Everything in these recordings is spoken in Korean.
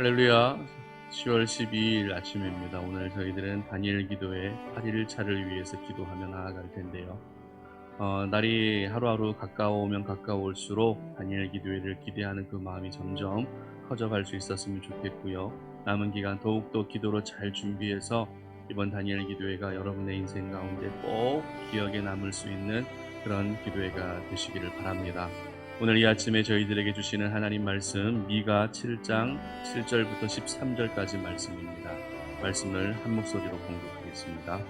할렐루야. 10월 12일 아침입니다. 오늘 저희들은 다니엘 기도회 8일차를 위해서 기도하며 나아갈 텐데요. 날이 하루하루 가까워오면 가까울수록 다니엘 기도회를 기대하는 그 마음이 점점 커져갈 수 있었으면 좋겠고요. 남은 기간 더욱더 기도로 잘 준비해서 이번 다니엘 기도회가 여러분의 인생 가운데 꼭 기억에 남을 수 있는 그런 기도회가 되시기를 바랍니다. 오늘 이 아침에 저희들에게 주시는 하나님 말씀 미가 7장 7절부터 13절까지 말씀입니다. 말씀을 한 목소리로 공독하겠습니다.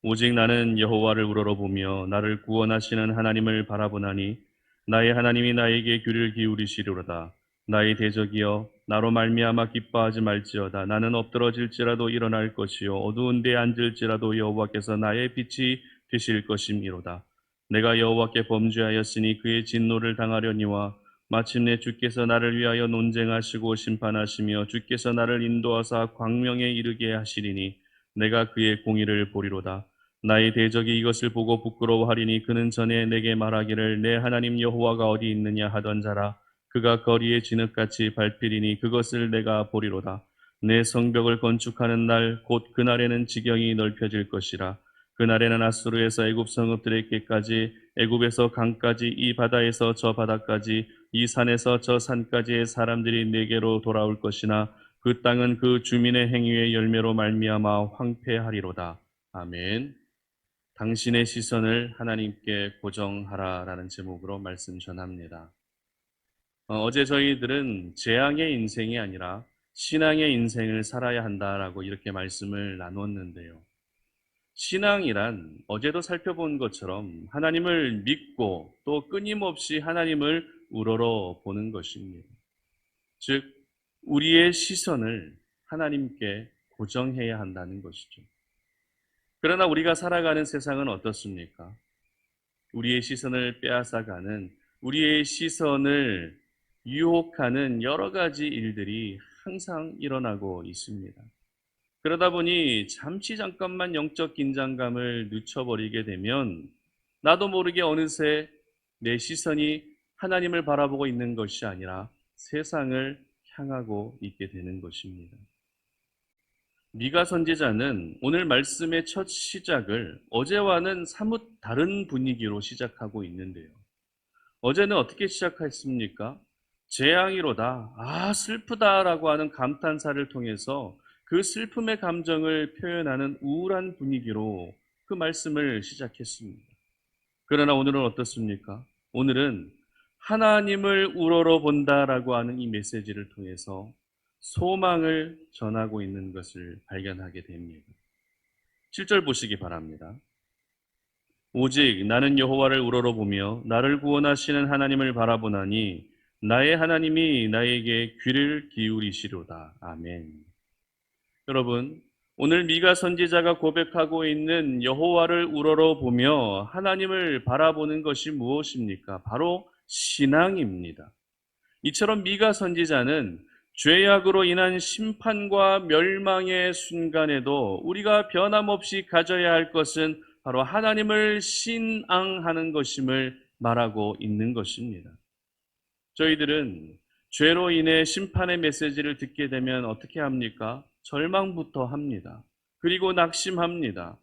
오직 나는 여호와를 우러러보며 나를 구원하시는 하나님을 바라보나니 나의 하나님이 나에게 귀를 기울이시리로다. 나의 대적이여 나로 말미암아 기뻐하지 말지어다. 나는 엎드러질지라도 일어날 것이요 어두운 데 앉을지라도 여호와께서 나의 빛이 되실 것임이로다. 내가 여호와께 범죄하였으니 그의 진노를 당하려니와 마침내 주께서 나를 위하여 논쟁하시고 심판하시며 주께서 나를 인도하사 광명에 이르게 하시리니 내가 그의 공의를 보리로다. 나의 대적이 이것을 보고 부끄러워하리니 그는 전에 내게 말하기를 내 하나님 여호와가 어디 있느냐 하던 자라. 그가 거리에 진흙같이 밟히리니 그것을 내가 보리로다. 내 성벽을 건축하는 날 곧 그날에는 지경이 넓혀질 것이라. 그날에는 아수르에서 애굽 성읍들에게까지 애굽에서 강까지 이 바다에서 저 바다까지 이 산에서 저 산까지의 사람들이 내게로 돌아올 것이나 그 땅은 그 주민의 행위의 열매로 말미암아 황폐하리로다. 아멘. 당신의 시선을 하나님께 고정하라라는 제목으로 말씀 전합니다. 어제 저희들은 재앙의 인생이 아니라 신앙의 인생을 살아야 한다라고 이렇게 말씀을 나눴는데요. 신앙이란 어제도 살펴본 것처럼 하나님을 믿고 또 끊임없이 하나님을 우러러 보는 것입니다. 즉, 우리의 시선을 하나님께 고정해야 한다는 것이죠. 그러나 우리가 살아가는 세상은 어떻습니까? 우리의 시선을 빼앗아가는, 우리의 시선을 유혹하는 여러 가지 일들이 항상 일어나고 있습니다. 그러다 보니 잠깐만 영적 긴장감을 늦춰버리게 되면 나도 모르게 어느새 내 시선이 하나님을 바라보고 있는 것이 아니라 세상을 향하고 있게 되는 것입니다. 미가 선지자는 오늘 말씀의 첫 시작을 어제와는 사뭇 다른 분위기로 시작하고 있는데요. 어제는 어떻게 시작했습니까? 재앙이로다, 슬프다라고 하는 감탄사를 통해서 그 슬픔의 감정을 표현하는 우울한 분위기로 그 말씀을 시작했습니다. 그러나 오늘은 어떻습니까? 오늘은 하나님을 우러러 본다라고 하는 이 메시지를 통해서 소망을 전하고 있는 것을 발견하게 됩니다. 7절 보시기 바랍니다. 오직 나는 여호와를 우러러보며 나를 구원하시는 하나님을 바라보나니 나의 하나님이 나에게 귀를 기울이시로다. 아멘. 여러분, 오늘 미가 선지자가 고백하고 있는 여호와를 우러러보며 하나님을 바라보는 것이 무엇입니까? 바로 신앙입니다. 이처럼 미가 선지자는 죄악으로 인한 심판과 멸망의 순간에도 우리가 변함없이 가져야 할 것은 바로 하나님을 신앙하는 것임을 말하고 있는 것입니다. 저희들은 죄로 인해 심판의 메시지를 듣게 되면 어떻게 합니까? 절망부터 합니다. 그리고 낙심합니다.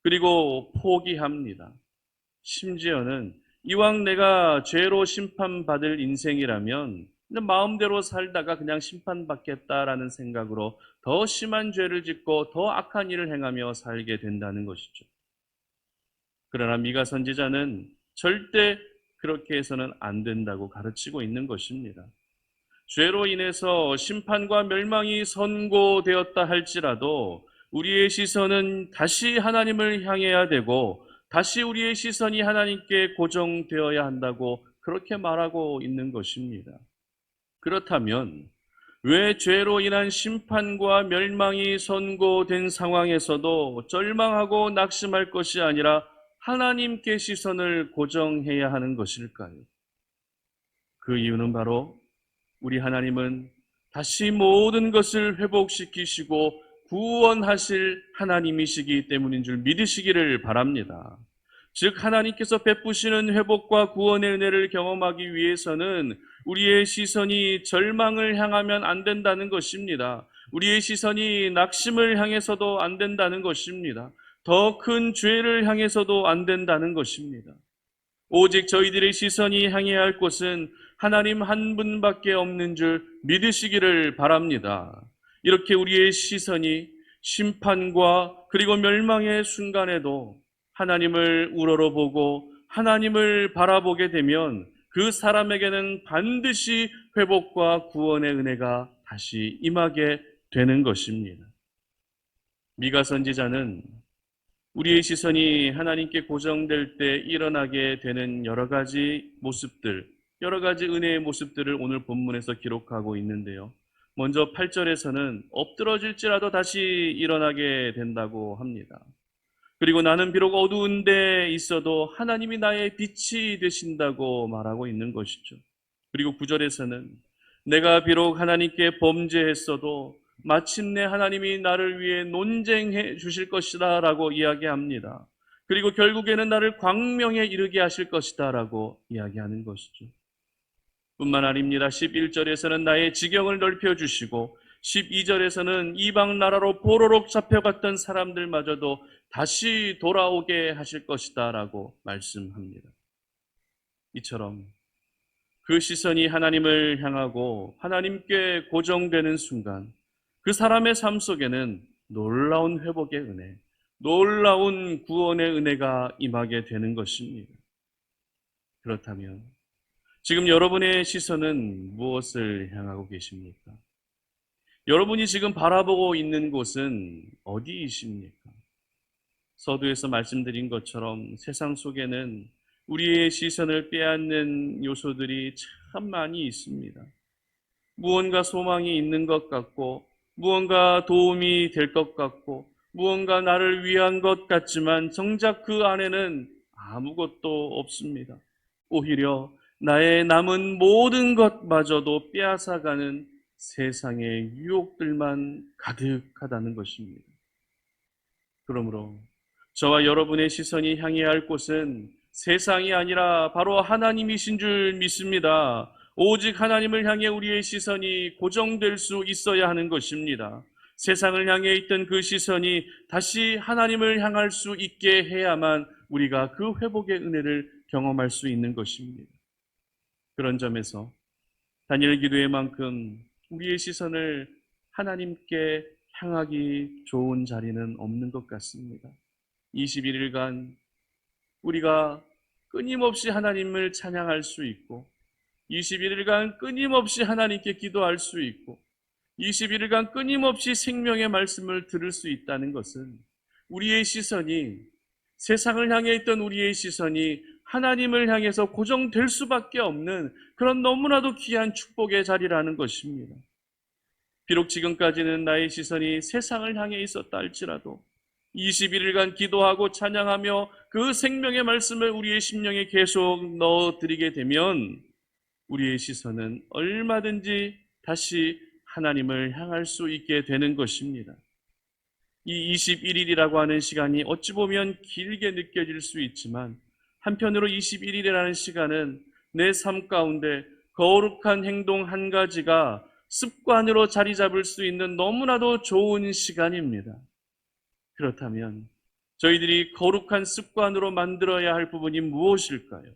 그리고 포기합니다. 심지어는 이왕 내가 죄로 심판받을 인생이라면 마음대로 살다가 그냥 심판받겠다라는 생각으로 더 심한 죄를 짓고 더 악한 일을 행하며 살게 된다는 것이죠. 그러나 미가 선지자는 절대 그렇게 해서는 안 된다고 가르치고 있는 것입니다. 죄로 인해서 심판과 멸망이 선고되었다 할지라도 우리의 시선은 다시 하나님을 향해야 되고 다시 우리의 시선이 하나님께 고정되어야 한다고 그렇게 말하고 있는 것입니다. 그렇다면 왜 죄로 인한 심판과 멸망이 선고된 상황에서도 절망하고 낙심할 것이 아니라 하나님께 시선을 고정해야 하는 것일까요? 그 이유는 바로 우리 하나님은 다시 모든 것을 회복시키시고 구원하실 하나님이시기 때문인 줄 믿으시기를 바랍니다. 즉 하나님께서 베푸시는 회복과 구원의 은혜를 경험하기 위해서는 우리의 시선이 절망을 향하면 안 된다는 것입니다. 우리의 시선이 낙심을 향해서도 안 된다는 것입니다. 더 큰 죄를 향해서도 안 된다는 것입니다. 오직 저희들의 시선이 향해야 할 곳은 하나님 한 분밖에 없는 줄 믿으시기를 바랍니다. 이렇게 우리의 시선이 심판과 그리고 멸망의 순간에도 하나님을 우러러보고 하나님을 바라보게 되면 그 사람에게는 반드시 회복과 구원의 은혜가 다시 임하게 되는 것입니다. 미가 선지자는 우리의 시선이 하나님께 고정될 때 일어나게 되는 여러 가지 모습들, 여러 가지 은혜의 모습들을 오늘 본문에서 기록하고 있는데요. 먼저 8절에서는 엎드러질지라도 다시 일어나게 된다고 합니다. 그리고 나는 비록 어두운 데 있어도 하나님이 나의 빛이 되신다고 말하고 있는 것이죠. 그리고 9절에서는 내가 비록 하나님께 범죄했어도 마침내 하나님이 나를 위해 논쟁해 주실 것이다 라고 이야기합니다. 그리고 결국에는 나를 광명에 이르게 하실 것이다 라고 이야기하는 것이죠. 뿐만 아닙니다. 11절에서는 나의 지경을 넓혀주시고 12절에서는 이방 나라로 포로록 잡혀갔던 사람들마저도 다시 돌아오게 하실 것이다 라고 말씀합니다. 이처럼 그 시선이 하나님을 향하고 하나님께 고정되는 순간 그 사람의 삶 속에는 놀라운 회복의 은혜, 놀라운 구원의 은혜가 임하게 되는 것입니다. 그렇다면 지금 여러분의 시선은 무엇을 향하고 계십니까? 여러분이 지금 바라보고 있는 곳은 어디이십니까? 서두에서 말씀드린 것처럼 세상 속에는 우리의 시선을 빼앗는 요소들이 참 많이 있습니다. 무언가 소망이 있는 것 같고, 무언가 도움이 될 것 같고, 무언가 나를 위한 것 같지만 정작 그 안에는 아무것도 없습니다. 오히려 나의 남은 모든 것마저도 빼앗아가는 세상의 유혹들만 가득하다는 것입니다. 그러므로 저와 여러분의 시선이 향해야 할 곳은 세상이 아니라 바로 하나님이신 줄 믿습니다. 오직 하나님을 향해 우리의 시선이 고정될 수 있어야 하는 것입니다. 세상을 향해 있던 그 시선이 다시 하나님을 향할 수 있게 해야만 우리가 그 회복의 은혜를 경험할 수 있는 것입니다. 그런 점에서 다니엘 기도의 만큼 우리의 시선을 하나님께 향하기 좋은 자리는 없는 것 같습니다. 21일간 우리가 끊임없이 하나님을 찬양할 수 있고 21일간 끊임없이 하나님께 기도할 수 있고 21일간 끊임없이 생명의 말씀을 들을 수 있다는 것은 우리의 시선이 세상을 향해 있던 우리의 시선이 하나님을 향해서 고정될 수밖에 없는 그런 너무나도 귀한 축복의 자리라는 것입니다. 비록 지금까지는 나의 시선이 세상을 향해 있었다 할지라도 21일간 기도하고 찬양하며 그 생명의 말씀을 우리의 심령에 계속 넣어드리게 되면 우리의 시선은 얼마든지 다시 하나님을 향할 수 있게 되는 것입니다. 이 21일이라고 하는 시간이 어찌 보면 길게 느껴질 수 있지만 한편으로 21일이라는 시간은 내 삶 가운데 거룩한 행동 한 가지가 습관으로 자리 잡을 수 있는 너무나도 좋은 시간입니다. 그렇다면 저희들이 거룩한 습관으로 만들어야 할 부분이 무엇일까요?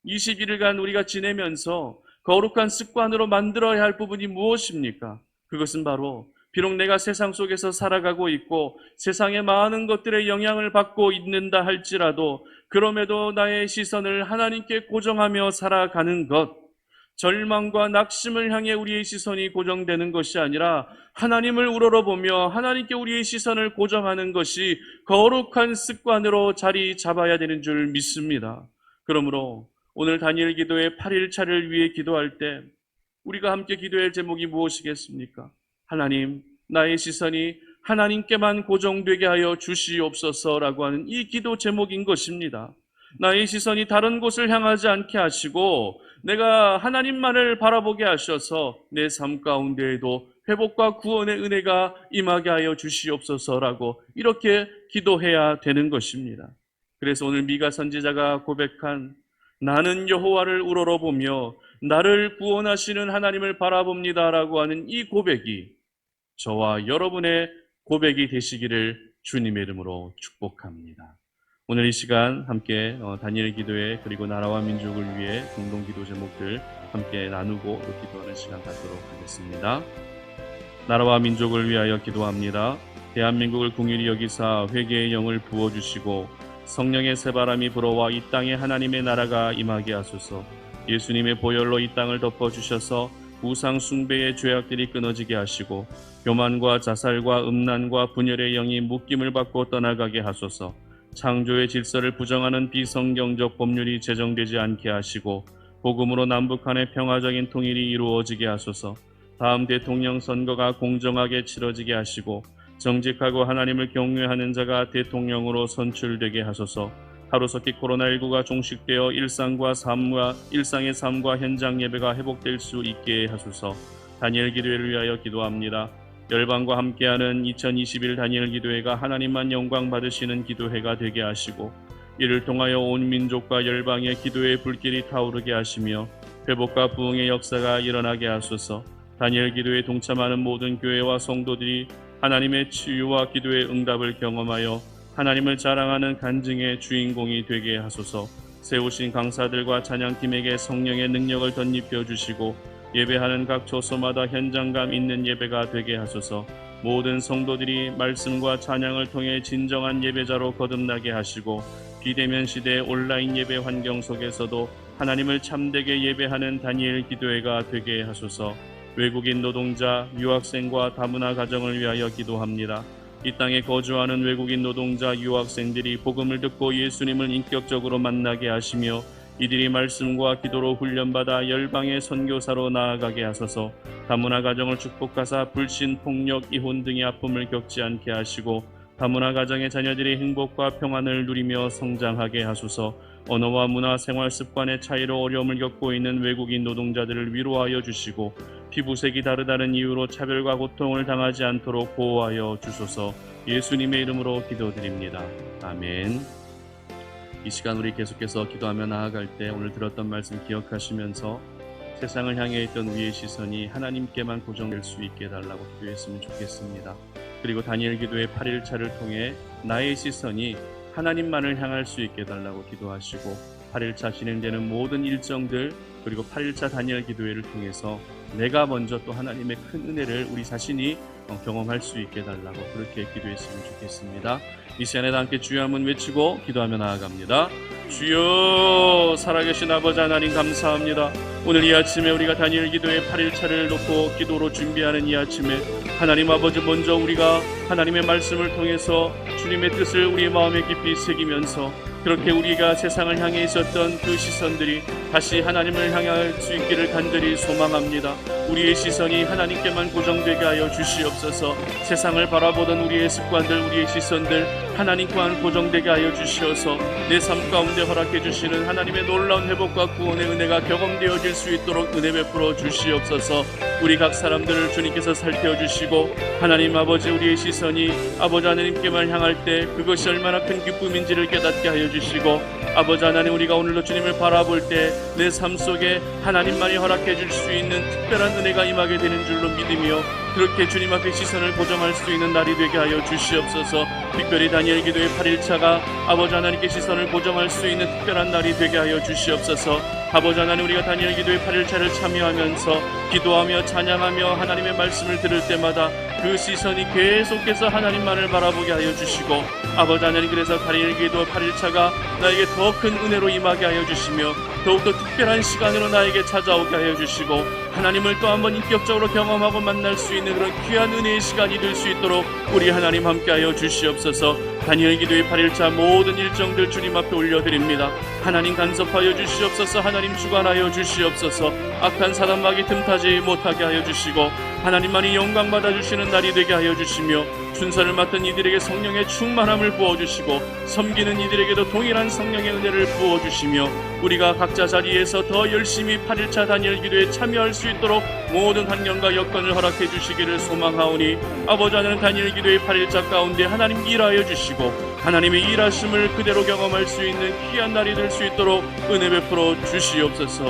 21일간 우리가 지내면서 거룩한 습관으로 만들어야 할 부분이 무엇입니까? 그것은 바로 비록 내가 세상 속에서 살아가고 있고 세상의 많은 것들의 영향을 받고 있는다 할지라도 그럼에도 나의 시선을 하나님께 고정하며 살아가는 것, 절망과 낙심을 향해 우리의 시선이 고정되는 것이 아니라 하나님을 우러러보며 하나님께 우리의 시선을 고정하는 것이 거룩한 습관으로 자리 잡아야 되는 줄 믿습니다. 그러므로 오늘 다니엘 기도의 8일차를 위해 기도할 때 우리가 함께 기도할 제목이 무엇이겠습니까? 하나님, 나의 시선이 하나님께만 고정되게 하여 주시옵소서라고 하는 이 기도 제목인 것입니다. 나의 시선이 다른 곳을 향하지 않게 하시고 내가 하나님만을 바라보게 하셔서 내 삶 가운데에도 회복과 구원의 은혜가 임하게 하여 주시옵소서라고 이렇게 기도해야 되는 것입니다. 그래서 오늘 미가 선지자가 고백한 나는 여호와를 우러러보며 나를 구원하시는 하나님을 바라봅니다라고 하는 이 고백이 저와 여러분의 고백이 되시기를 주님의 이름으로 축복합니다. 오늘 이 시간 함께 다니엘 기도회 그리고 나라와 민족을 위해 공동 기도 제목들 함께 나누고 또 기도하는 시간 갖도록 하겠습니다. 나라와 민족을 위하여 기도합니다. 대한민국을 긍휼히 여기사 회개의 영을 부어주시고 성령의 새바람이 불어와 이 땅에 하나님의 나라가 임하게 하소서. 예수님의 보혈로 이 땅을 덮어주셔서 우상 숭배의 죄악들이 끊어지게 하시고 교만과 자살과 음란과 분열의 영이 묶임을 받고 떠나가게 하소서. 창조의 질서를 부정하는 비성경적 법률이 제정되지 않게 하시고 복음으로 남북한의 평화적인 통일이 이루어지게 하소서. 다음 대통령 선거가 공정하게 치러지게 하시고 정직하고 하나님을 경외하는 자가 대통령으로 선출되게 하소서. 하루속히 코로나19가 종식되어 일상의 삶과 현장 예배가 회복될 수 있게 하소서. 다니엘 기도회를 위하여 기도합니다. 열방과 함께하는 2021 다니엘 기도회가 하나님만 영광 받으시는 기도회가 되게 하시고 이를 통하여 온 민족과 열방의 기도의 불길이 타오르게 하시며 회복과 부흥의 역사가 일어나게 하소서. 다니엘 기도에 동참하는 모든 교회와 성도들이 하나님의 치유와 기도의 응답을 경험하여 하나님을 자랑하는 간증의 주인공이 되게 하소서. 세우신 강사들과 찬양팀에게 성령의 능력을 덧입혀 주시고 예배하는 각 초소마다 현장감 있는 예배가 되게 하소서. 모든 성도들이 말씀과 찬양을 통해 진정한 예배자로 거듭나게 하시고 비대면 시대의 온라인 예배 환경 속에서도 하나님을 참되게 예배하는 다니엘 기도회가 되게 하소서. 외국인 노동자, 유학생과 다문화 가정을 위하여 기도합니다. 이 땅에 거주하는 외국인 노동자, 유학생들이 복음을 듣고 예수님을 인격적으로 만나게 하시며 이들이 말씀과 기도로 훈련받아 열방의 선교사로 나아가게 하소서. 다문화 가정을 축복하사 불신, 폭력, 이혼 등의 아픔을 겪지 않게 하시고 다문화 가정의 자녀들이 행복과 평안을 누리며 성장하게 하소서. 언어와 문화, 생활 습관의 차이로 어려움을 겪고 있는 외국인 노동자들을 위로하여 주시고 피부색이 다르다는 이유로 차별과 고통을 당하지 않도록 보호하여 주소서. 예수님의 이름으로 기도드립니다. 아멘. 이 시간 우리 계속해서 기도하며 나아갈 때 오늘 들었던 말씀 기억하시면서 세상을 향해 있던 우리의 시선이 하나님께만 고정될 수 있게 해달라고 기도했으면 좋겠습니다. 그리고 다니엘 기도의 8일차를 통해 나의 시선이 하나님만을 향할 수 있게 해달라고 기도하시고 8일차 진행되는 모든 일정들 그리고 8일차 다니엘 기도회를 통해서 내가 먼저 또 하나님의 큰 은혜를 우리 자신이 경험할 수 있게 해달라고 그렇게 기도했으면 좋겠습니다. 이 시간에 함께 주여 한번 외치고 기도하며 나아갑니다. 주여, 살아계신 아버지 하나님 감사합니다. 오늘 이 아침에 우리가 다니엘 기도의 8일차를 놓고 기도로 준비하는 이 아침에 하나님 아버지 먼저 우리가 하나님의 말씀을 통해서 주님의 뜻을 우리의 마음에 깊이 새기면서 그렇게 우리가 세상을 향해 있었던 그 시선들이 다시 하나님을 향할 수 있기를 간절히 소망합니다. 우리의 시선이 하나님께만 고정되게 하여 주시옵소서. 세상을 바라보던 우리의 습관들, 우리의 시선들 하나님과만 고정되게 하여 주시어서 내 삶 가운데 허락해 주시는 하나님의 놀라운 회복과 구원의 은혜가 경험되어질 수 있도록 은혜 베풀어 주시옵소서. 우리 각 사람들을 주님께서 살펴주시고 하나님 아버지 우리의 시선이 아버지 하나님께만 향할 때 그것이 얼마나 큰 기쁨인지를 깨닫게 하여 주시고 아버지 하나님 우리가 오늘도 주님을 바라볼 때 내 삶 속에 하나님만이 허락해 줄 수 있는 특별한 은혜가 임하게 되는 줄로 믿으며 그렇게 주님 앞에 시선을 고정할 수 있는 날이 되게 하여 주시옵소서. 특별히 다니엘 기도의 8일차가 아버지 하나님께 시선을 고정할 수 있는 특별한 날이 되게 하여 주시옵소서. 아버지 하나님 우리가 다니엘 기도의 8일차를 참여하면서 기도하며 찬양하며 하나님의 말씀을 들을 때마다 그 시선이 계속해서 하나님만을 바라보게 하여 주시고 아버지 하나님 그래서 다니엘 기도 8일차가 나에게 더 큰 은혜로 임하게 하여 주시며 더욱더 특별한 시간으로 나에게 찾아오게 하여 주시고 하나님을 또 한번 인격적으로 경험하고 만날 수 있는 그런 귀한 은혜의 시간이 될 수 있도록 우리 하나님 함께 하여 주시옵소서. 다니엘 기도의 8일차 모든 일정들 주님 앞에 올려드립니다. 하나님 간섭하여 주시옵소서. 하나님 주관하여 주시옵소서. 악한 사단마귀 틈타지 못하게 하여 주시고 하나님만이 영광 받아주시는 날이 되게 하여 주시며 순서를 맡은 이들에게 성령의 충만함을 부어주시고 섬기는 이들에게도 동일한 성령의 은혜를 부어주시며 우리가 각자 자리에서 더 열심히 8일차 다니엘 기도에 참여할 수 있도록 모든 환경과 여건을 허락해 주시기를 소망하오니 아버지 하나님 다니엘 기도의 8일차 가운데 하나님 일하여 주시고 주시고 하나님의 일하심을 그대로 경험할 수 있는 귀한 날이 될 수 있도록 은혜 베풀어 주시옵소서.